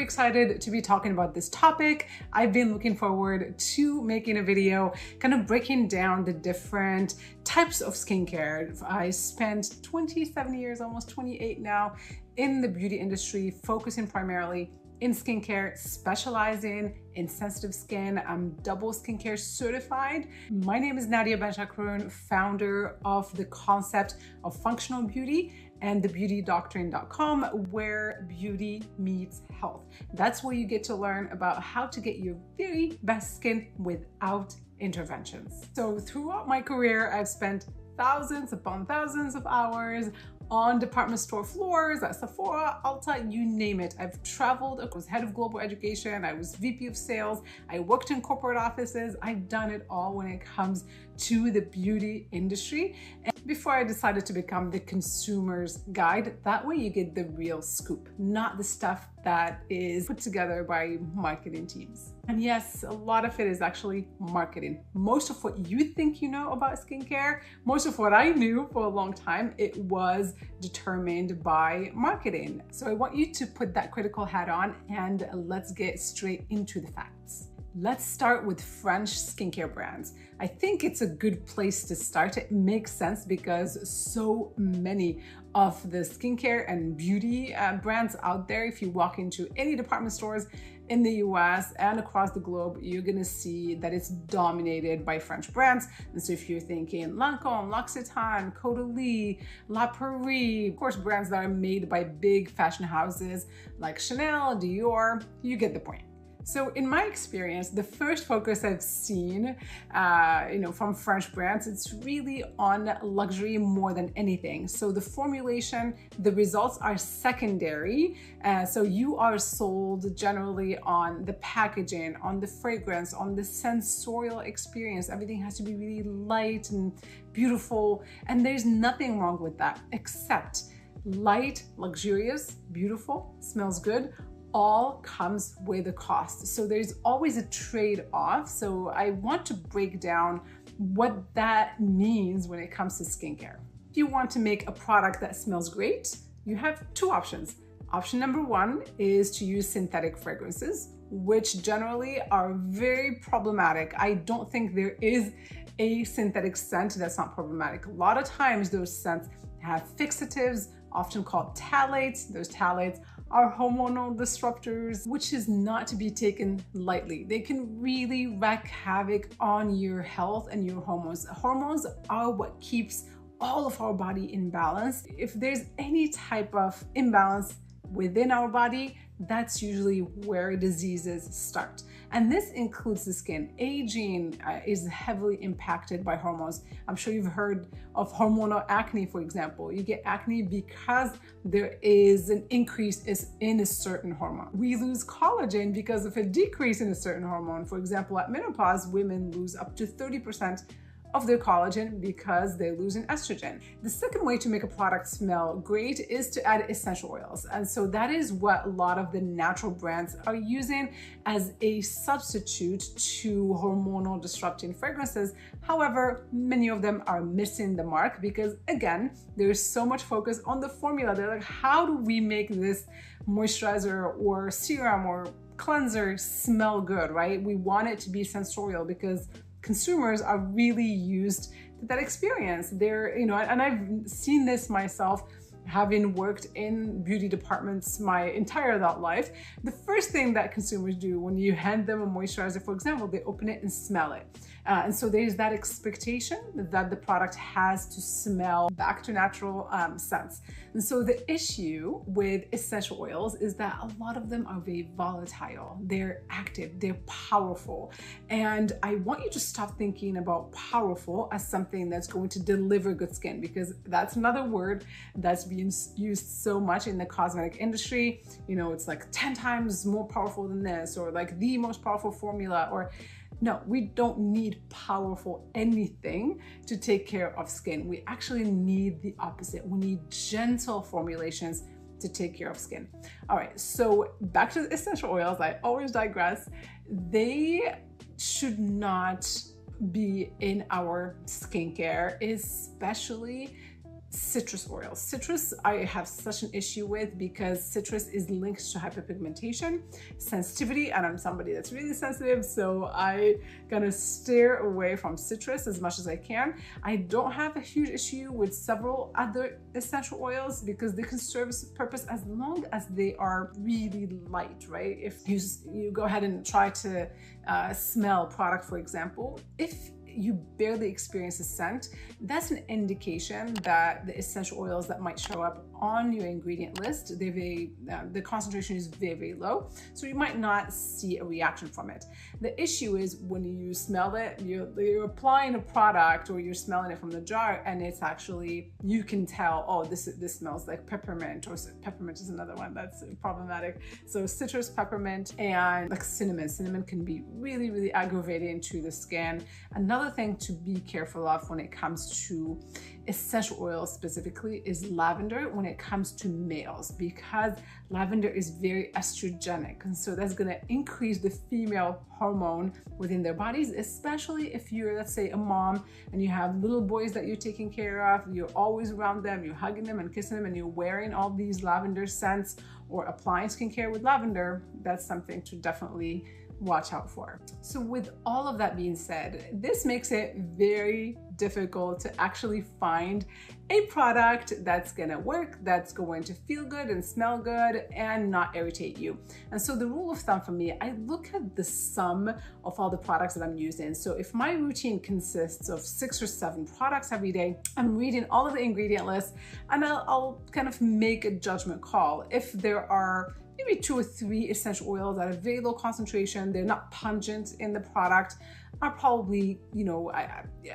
excited to be talking about this topic. I've been looking forward to making a video kind of breaking down the different types of skincare. I spent 27 years, almost 28 now, in the beauty industry, focusing primarily in skincare, specializing in sensitive skin. I'm double skincare certified. My name is Nadia, founder of the concept of functional beauty and the beautydoctrine.com, where beauty meets health. That's where you get to learn about how to get your very best skin without interventions. So throughout my career, I've spent thousands upon thousands of hours on department store floors, at Sephora, Ulta, you name it. I've traveled, I was head of global education, I was VP of sales, I worked in corporate offices. I've done it all when it comes to the beauty industry. And before I decided to become the consumer's guide, that way you get the real scoop, not the stuff that is put together by marketing teams. And yes, a lot of it is actually marketing. Most of what you think you know about skincare, most of what I knew for a long time, it was determined by marketing. So I want you to put that critical hat on and let's get straight into the facts. Let's start with French skincare brands. I think it's a good place to start. It makes sense because so many of the skincare and beauty brands out there, if you walk into any department stores in the US and across the globe, you're gonna see that it's dominated by French brands. And so if you're thinking Lancôme, L'Occitane, Caudalie, La Prairie, of course, brands that are made by big fashion houses like Chanel, Dior, you get the point. So in my experience, the first focus I've seen, from French brands, it's really on luxury more than anything. So the formulation, the results are secondary. So you are sold generally on the packaging, on the fragrance, on the sensorial experience. Everything has to be really light and beautiful. And there's nothing wrong with that, except light, luxurious, beautiful, smells good, all comes with a cost. So there's always a trade-off. So I want to break down what that means when it comes to skincare. If you want to make a product that smells great, you have two options. Option number one is to use synthetic fragrances, which generally are very problematic. I don't think there is a synthetic scent that's not problematic. A lot of times those scents have fixatives, often called phthalates. Those phthalates are hormonal disruptors, which is not to be taken lightly. They can really wreak havoc on your health and your hormones. Hormones are what keeps all of our body in balance. If there's any type of imbalance within our body, that's usually where diseases start. And this includes the skin. Aging is heavily impacted by hormones. I'm sure you've heard of hormonal acne, for example. You get acne because there is an increase in a certain hormone. We lose collagen because of a decrease in a certain hormone. For example, at menopause, women lose up to 30% of their collagen because they lose in estrogen. The second way to make a product smell great is to add essential oils. And so that is what a lot of the natural brands are using as a substitute to hormonal disrupting fragrances. However, many of them are missing the mark because, again, there's so much focus on the formula. They're like, how do we make this moisturizer or serum or cleanser smell good, right? We want it to be sensorial because consumers are really used to that experience. They're, and I've seen this myself, having worked in beauty departments my entire adult life. The first thing that consumers do when you hand them a moisturizer, for example, they open it and smell it. And so there's that expectation that the product has to smell back to natural scents. And so the issue with essential oils is that a lot of them are very volatile. They're active, they're powerful. And I want you to stop thinking about powerful as something that's going to deliver good skin, because that's another word that's being used so much in the cosmetic industry. It's like 10 times more powerful than this, or like the most powerful formula, or no, we don't need powerful anything to take care of skin. We actually need the opposite. We need gentle formulations to take care of skin. All right, so back to the essential oils. I always digress. They should not be in our skincare, especially citrus oils. Citrus I have such an issue with because citrus is linked to hyperpigmentation, sensitivity, and I'm somebody that's really sensitive, so I gonna steer away from citrus as much as I can. I don't have a huge issue with several other essential oils because they can serve a purpose as long as they are really light, right? If you go ahead and try to smell product, for example, if you barely experience a scent, that's an indication that the essential oils that might show up on your ingredient list, the concentration is very, very low. So you might not see a reaction from it. The issue is when you smell it, you're applying a product or you're smelling it from the jar and it's actually, you can tell, oh, this smells like peppermint, or peppermint is another one that's problematic. So citrus, peppermint, and like cinnamon. Cinnamon can be really, really aggravating to the skin. Another thing to be careful of when it comes to essential oils specifically is lavender when it comes to males, because lavender is very estrogenic, and so that's going to increase the female hormone within their bodies, especially if you're, let's say, a mom and you have little boys that you're taking care of, you're always around them, you're hugging them and kissing them, and you're wearing all these lavender scents or applying skincare with lavender. That's something to definitely watch out for. So with all of that being said, this makes it very difficult to actually find a product that's gonna work, that's going to feel good and smell good and not irritate you. And so the rule of thumb for me, I look at the sum of all the products that I'm using. So if my routine consists of 6 or 7 products every day, I'm reading all of the ingredient lists and I'll kind of make a judgment call. If there are maybe 2 or 3 essential oils at a very low concentration, they're not pungent in the product, I probably,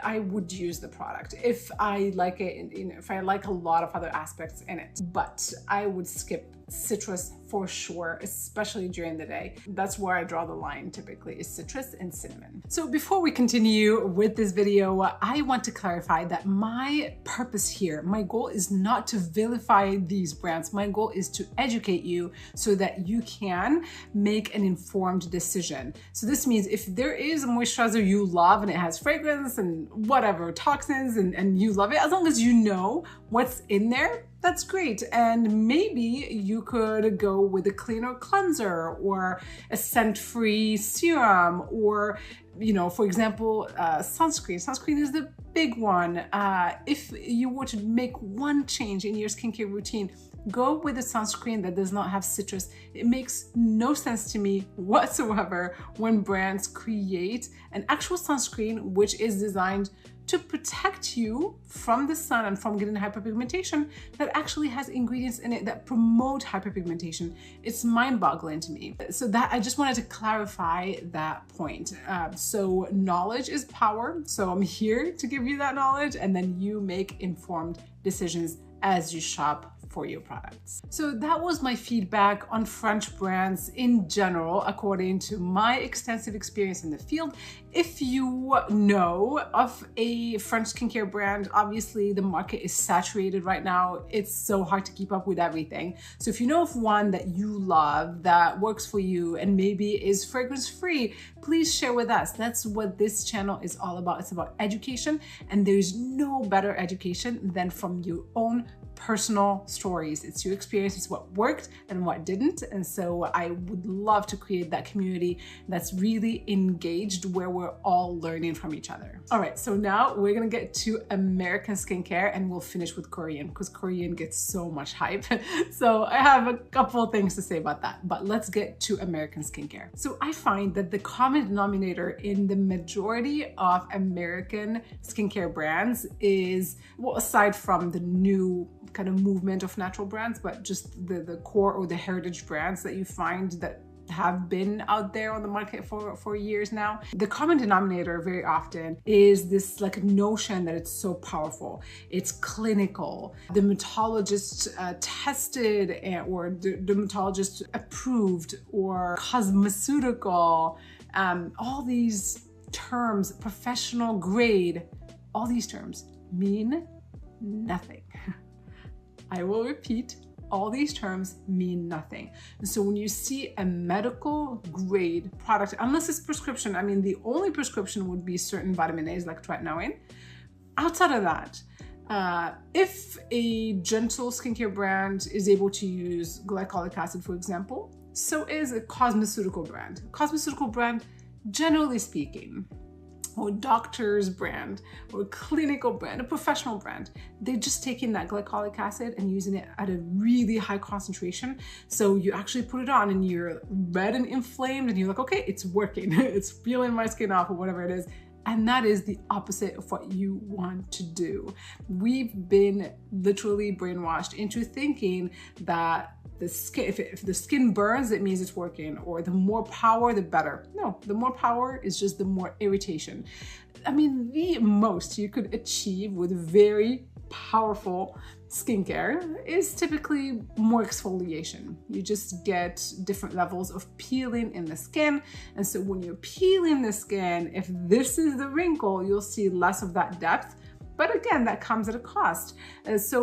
I would use the product if I like it, if I like a lot of other aspects in it. But I would skip citrus for sure, especially during the day. That's where I draw the line typically, is citrus and cinnamon. So before we continue with this video, I want to clarify that my purpose here, my goal is not to vilify these brands. My goal is to educate you so that you can make an informed decision. So this means if there is a moisturizer you love and it has fragrance and whatever, toxins, and you love it, as long as you know what's in there, that's great. And maybe you could go with a cleaner cleanser or a scent-free serum, or, for example, sunscreen. Sunscreen is the big one. If you were to make one change in your skincare routine, go with a sunscreen that does not have citrus. It makes no sense to me whatsoever when brands create an actual sunscreen which is designed to protect you from the sun and from getting hyperpigmentation that actually has ingredients in it that promote hyperpigmentation. It's mind-boggling to me. So that I just wanted to clarify that point. So knowledge is power. So I'm here to give you that knowledge, and then you make informed decisions as you shop for your products. So that was my feedback on French brands in general, according to my extensive experience in the field. If you know of a French skincare brand, obviously the market is saturated right now. It's so hard to keep up with everything. So if you know of one that you love, that works for you, and maybe is fragrance-free, please share with us. That's what this channel is all about. It's about education, and there's no better education than from your own personal stories. It's your experience, it's what worked and what didn't. And so I would love to create that community that's really engaged, where we're all learning from each other. All right, so now we're gonna get to American skincare, and we'll finish with Korean, because Korean gets so much hype. So I have a couple of things to say about that, but let's get to American skincare. So I find that the common denominator in the majority of American skincare brands is, well, aside from the new kind of movement of natural brands, but just the core or the heritage brands that you find that have been out there on the market for years now. The common denominator very often is this like notion that it's so powerful, it's clinical, dermatologist tested, or dermatologist approved, or cosmeceutical, all these terms, professional grade, all these terms mean nothing. I will repeat, all these terms mean nothing. And so when you see a medical grade product, unless it's prescription, I mean, the only prescription would be certain vitamin A's like tretinoin. Outside of that, If a gentle skincare brand is able to use glycolic acid, for example, so is a cosmeceutical brand. Cosmeceutical brand, generally speaking, or doctor's brand, or clinical brand, a professional brand, they're just taking that glycolic acid and using it at a really high concentration. So you actually put it on and you're red and inflamed and you're like, okay, it's working. It's peeling my skin off or whatever it is. And that is the opposite of what you want to do. We've been literally brainwashed into thinking that the skin, if the skin burns, it means it's working, or the more power, the better. No, the more power is just the more irritation. I mean, the most you could achieve with very powerful skincare is typically more exfoliation. You just get different levels of peeling in the skin. And so when you're peeling the skin, if this is the wrinkle, you'll see less of that depth. But again, that comes at a cost. And it's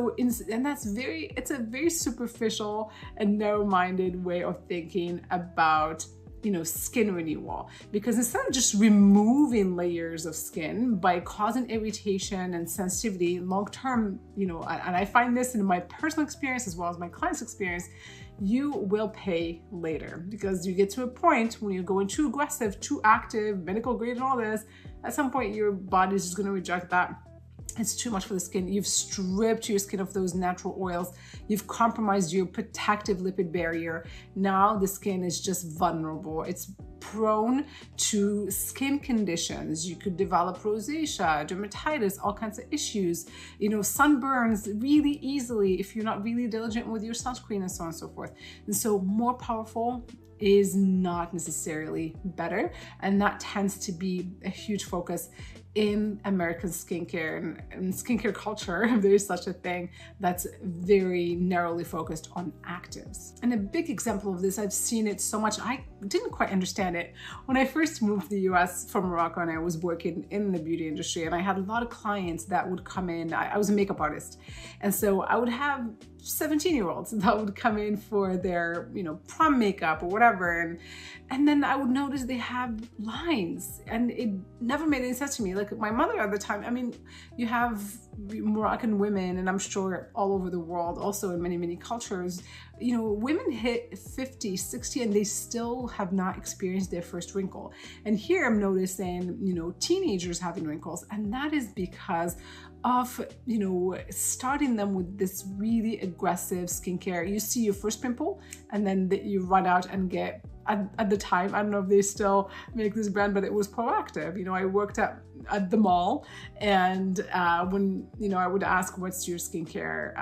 a very superficial and narrow-minded way of thinking about skin renewal, because instead of just removing layers of skin by causing irritation and sensitivity long-term, and I find this in my personal experience as well as my clients' experience, you will pay later, because you get to a point when you're going too aggressive, too active, medical grade and all this, at some point your body is just going to reject that. It's too much for the skin. You've stripped your skin of those natural oils. You've compromised your protective lipid barrier. Now the skin is just vulnerable. It's prone to skin conditions. You could develop rosacea, dermatitis, all kinds of issues, sunburns really easily if you're not really diligent with your sunscreen and so on and so forth. And so more powerful is not necessarily better. And that tends to be a huge focus in American skincare and skincare culture. There's such a thing that's very narrowly focused on actives. And a big example of this, I've seen it so much, I didn't quite understand it. When I first moved to the US from Morocco and I was working in the beauty industry, and I had a lot of clients that would come in, I was a makeup artist. And so I would have 17-year-olds that would come in for their, prom makeup or whatever. And then I would notice they have lines, and it never made any sense to me. Like my mother at the time, I mean, you have Moroccan women, and I'm sure all over the world, also in many, many cultures, women hit 50, 60, and they still have not experienced their first wrinkle. And here I'm noticing, teenagers having wrinkles, and that is because of, starting them with this really aggressive skincare. You see your first pimple, and then you run out and get, at the time, I don't know if they still make this brand, but it was Proactive. I worked at the mall, and when, I would ask, what's your skincare,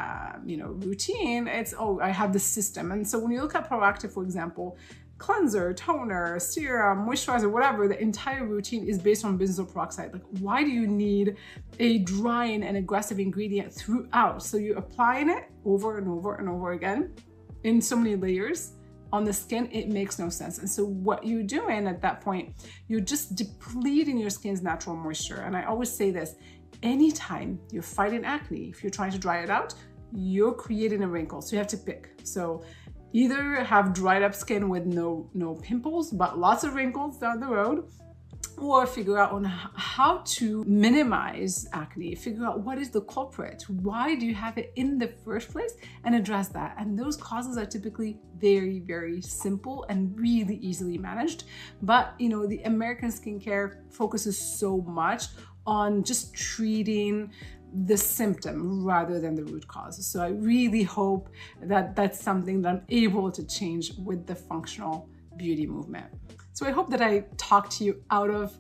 routine? It's, oh, I have this system. And so when you look at Proactive, for example, cleanser, toner, serum, moisturizer, whatever, the entire routine is based on benzoyl peroxide. Like, why do you need a drying and aggressive ingredient throughout? So you're applying it over and over and over again in so many layers on the skin, it makes no sense. And so what you're doing at that point, you're just depleting your skin's natural moisture. And I always say this, anytime you're fighting acne, if you're trying to dry it out, you're creating a wrinkle. So you have to pick. So either have dried up skin with no pimples, but lots of wrinkles down the road, or figure out on how to minimize acne, figure out what is the culprit, why do you have it in the first place, and address that. And those causes are typically very, very simple and really easily managed. But the American skincare focuses so much on just treating the symptom rather than the root cause. So I really hope that that's something that I'm able to change with the functional beauty movement. So I hope that I talked to you out of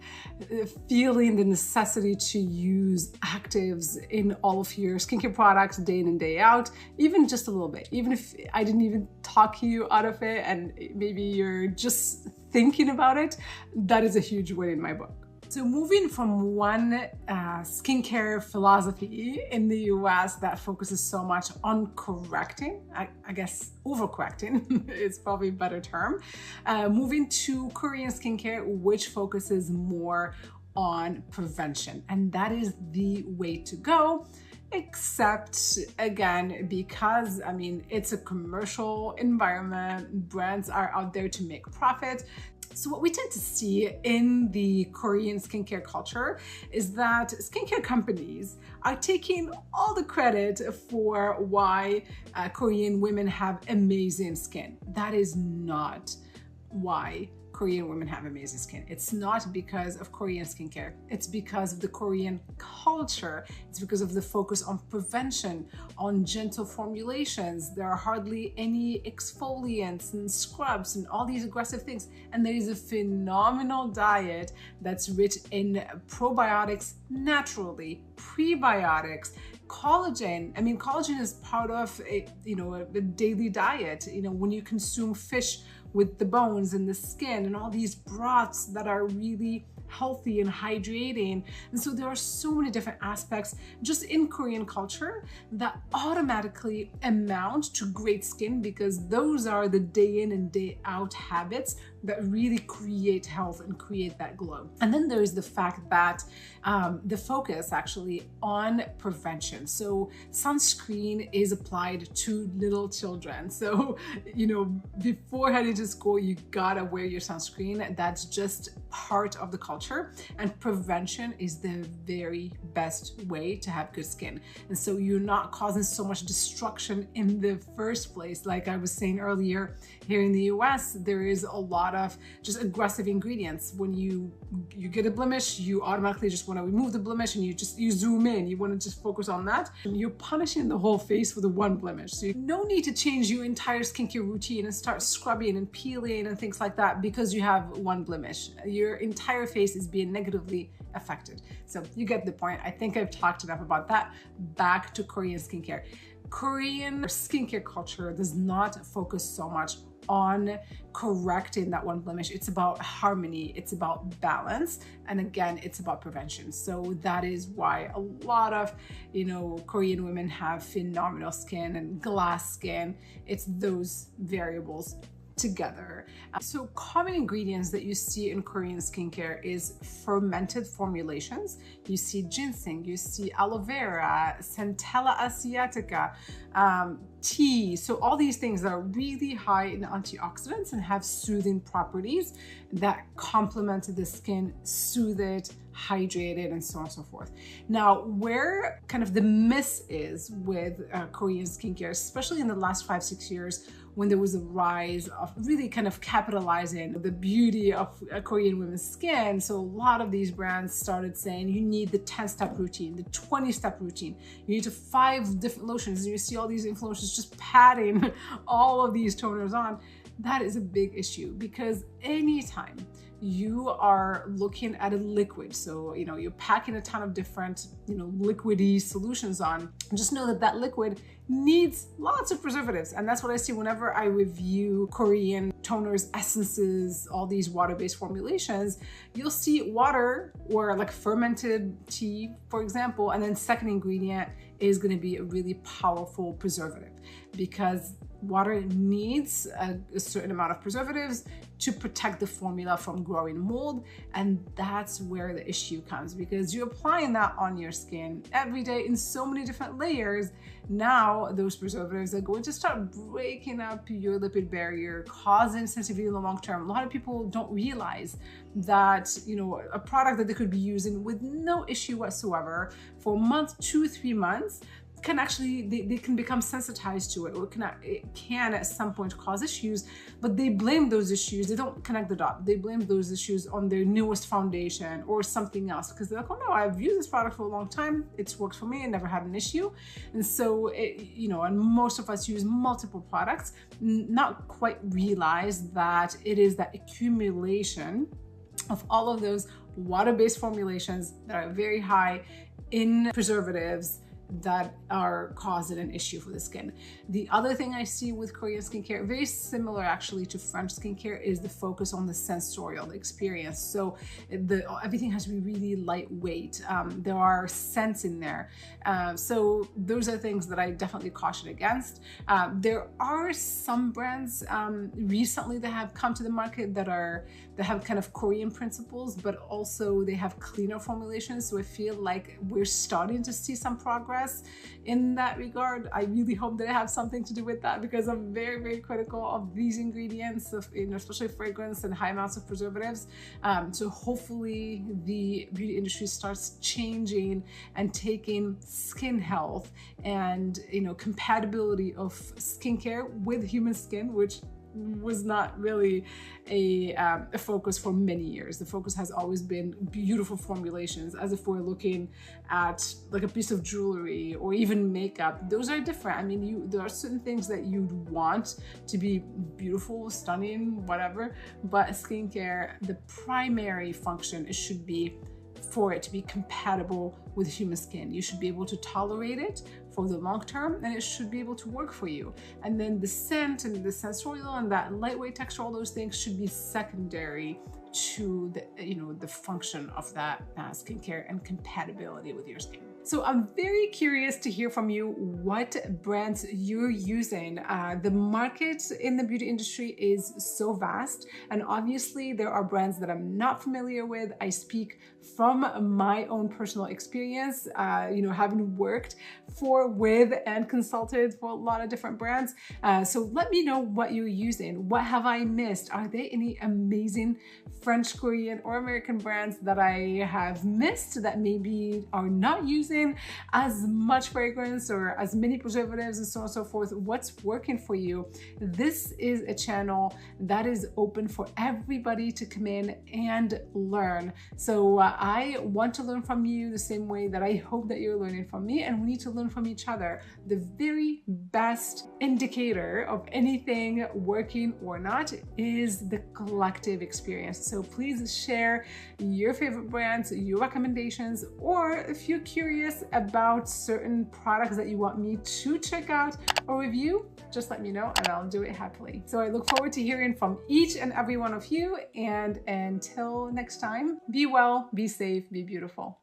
feeling the necessity to use actives in all of your skincare products day in and day out, even just a little bit. Even if I didn't even talk you out of it and maybe you're just thinking about it, that is a huge win in my book. So moving from one skincare philosophy in the US that focuses so much on correcting, I guess overcorrecting is probably a better term, moving to Korean skincare, which focuses more on prevention. And that is the way to go. Except again, because it's a commercial environment, brands are out there to make profit. So what we tend to see in the Korean skincare culture is that skincare companies are taking all the credit for why Korean women have amazing skin. That is not why Korean women have amazing skin. It's not because of Korean skincare. It's because of the Korean culture. It's because of the focus on prevention, on gentle formulations. There are hardly any exfoliants and scrubs and all these aggressive things. And there is a phenomenal diet that's rich in probiotics naturally, prebiotics, collagen. I mean, collagen is part of a daily diet. When you consume fish with the bones and the skin and all these broths that are really healthy and hydrating. And so there are so many different aspects just in Korean culture that automatically amount to great skin, because those are the day in and day out habits that really create health and create that glow. And then there's the fact that the focus actually on prevention. So sunscreen is applied to little children. So, before heading to school, you gotta wear your sunscreen. That's just part of the culture. And prevention is the very best way to have good skin. And so you're not causing so much destruction in the first place. Like I was saying earlier, here in the US, there is a lot of just aggressive ingredients. When you get a blemish, you automatically just want to remove the blemish and you zoom in. You want to just focus on that. And you're punishing the whole face with the one blemish. So no need to change your entire skincare routine and start scrubbing and peeling and things like that because you have one blemish. Your entire face is being negatively affected. So you get the point. I think I've talked enough about that. Back to Korean skincare. Korean skincare culture does not focus so much on correcting that one blemish. It's about harmony, it's about balance, and again, it's about prevention. So that is why a lot of Korean women have phenomenal skin and glass skin. It's those variables together. So common ingredients that you see in Korean skincare is fermented formulations. You see ginseng, you see aloe vera, centella asiatica, tea. So all these things are really high in antioxidants and have soothing properties that complement the skin, soothe it, hydrate it, and so on and so forth. Now, where kind of the miss is with Korean skincare, especially in the last 5-6 years, when there was a rise of really kind of capitalizing the beauty of Korean women's skin. So a lot of these brands started saying you need the 10-step routine, the 20-step routine. You need 5 different lotions, and you see all these influencers just patting all of these toners on. That is a big issue, because anytime you are looking at a liquid, so you're packing a ton of different liquidy solutions on, just know that that liquid needs lots of preservatives. And that's what I see whenever I review Korean toners, essences, all these water-based formulations. You'll see water or like fermented tea, for example, and then second ingredient is going to be a really powerful preservative, because water needs a certain amount of preservatives to protect the formula from growing mold. And that's where the issue comes, because you're applying that on your skin every day in so many different layers. Now those preservatives are going to start breaking up your lipid barrier, causing sensitivity in the long term. A lot of people don't realize that a product that they could be using with no issue whatsoever for a month, 2-3 months, can actually, they can become sensitized to it, or it can at some point cause issues, but they blame those issues. They don't connect the dot. They blame those issues on their newest foundation or something else, because they're like, oh no, I've used this product for a long time. It's worked for me. I never had an issue. And so, and most of us use multiple products, not quite realize that it is that accumulation of all of those water-based formulations that are very high in preservatives that are causing an issue for the skin. The other thing I see with Korean skincare, very similar actually to French skincare, is the focus on the sensorial, the experience. So everything has to be really lightweight. There are scents in there. So those are things that I definitely caution against. There are some brands recently that have come to the market that have kind of Korean principles, but also they have cleaner formulations. So I feel like we're starting to see some progress. progress in that regard. I really hope that I have something to do with that, because I'm very, very critical of these ingredients, of, especially fragrance and high amounts of preservatives. So hopefully the beauty industry starts changing and taking skin health and compatibility of skincare with human skin, which was not really a focus for many years. The focus has always been beautiful formulations, as if we're looking at like a piece of jewelry or even makeup. Those are different. I mean, there are certain things that you'd want to be beautiful, stunning, whatever, but skincare, the primary function, it should be for it to be compatible with human skin. You should be able to tolerate it for the long term, and it should be able to work for you. And then the scent and the sensorial and that lightweight texture, all those things should be secondary to the function of that skincare and compatibility with your skin. So I'm very curious to hear from you what brands you're using. The market in the beauty industry is so vast, and obviously there are brands that I'm not familiar with. I speak from my own personal experience, having worked with and consulted for a lot of different brands. So let me know what you're using. What have I missed? Are there any amazing French, Korean, or American brands that I have missed that maybe are not using as much fragrance or as many preservatives and so on and so forth? What's working for you? This is a channel that is open for everybody to come in and learn. So I want to learn from you the same way that I hope that you're learning from me, and we need to learn from each other. The very best indicator of anything working or not is the collective experience. So please share your favorite brands, your recommendations, or if you're curious about certain products that you want me to check out or review, just let me know and I'll do it happily. So I look forward to hearing from each and every one of you, and until next time, be well, be safe, be beautiful.